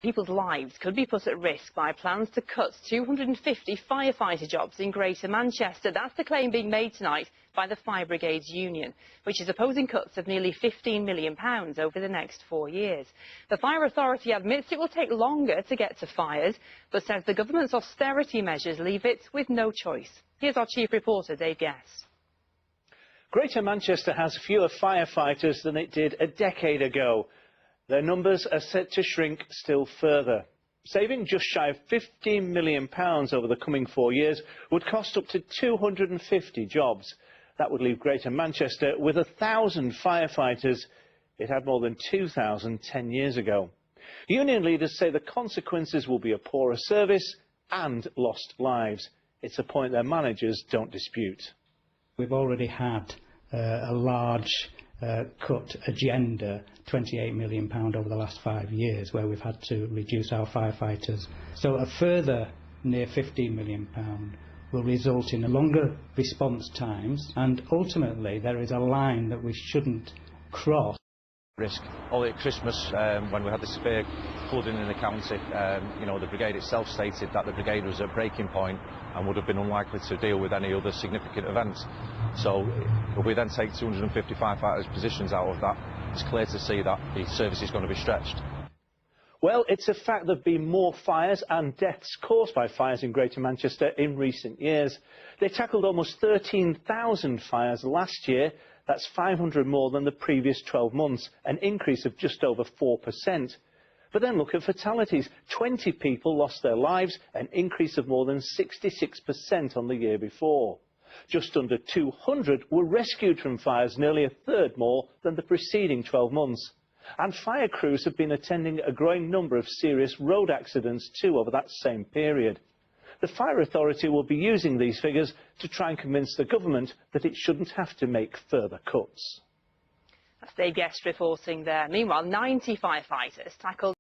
People's lives could be put at risk by plans to cut 250 firefighter jobs in Greater Manchester. That's the claim being made tonight by the Fire Brigades Union, which is opposing cuts of nearly £15 million over the next 4 years. The Fire Authority admits it will take longer to get to fires, but says the government's austerity measures leave it with no choice. Here's our chief reporter, Dave Guest. Greater Manchester has fewer firefighters than it did a decade ago. Their numbers are set to shrink still further. Saving just shy of £15 million over the coming 4 years would cost up to 250 jobs. That would leave Greater Manchester with 1,000 firefighters. It had more than 2,000 10 years ago. Union leaders say the consequences will be a poorer service and lost lives. It's a point their managers don't dispute. We've already had a large cut agenda, £28 million over the last 5 years, where we've had to reduce our firefighters. So a further near £15 million will result in longer response times, and ultimately there is a line that we shouldn't cross. Risk. Only at Christmas, when we had the severe flooding in the county, the brigade itself stated that the brigade was at breaking point and would have been unlikely to deal with any other significant events. So if we then take 250 firefighters' positions out of that, it's clear to see that the service is going to be stretched. Well, it's a fact there have been more fires and deaths caused by fires in Greater Manchester in recent years. They tackled almost 13,000 fires last year. That's 500 more than the previous 12 months, an increase of just over 4%. But then look at fatalities. 20 people lost their lives, an increase of more than 66% on the year before. Just under 200 were rescued from fires, nearly a third more than the preceding 12 months. And fire crews have been attending a growing number of serious road accidents too over that same period. The Fire Authority will be using these figures to try and convince the government that it shouldn't have to make further cuts. That's Dave Guest reporting there. Meanwhile, 90 firefighters tackled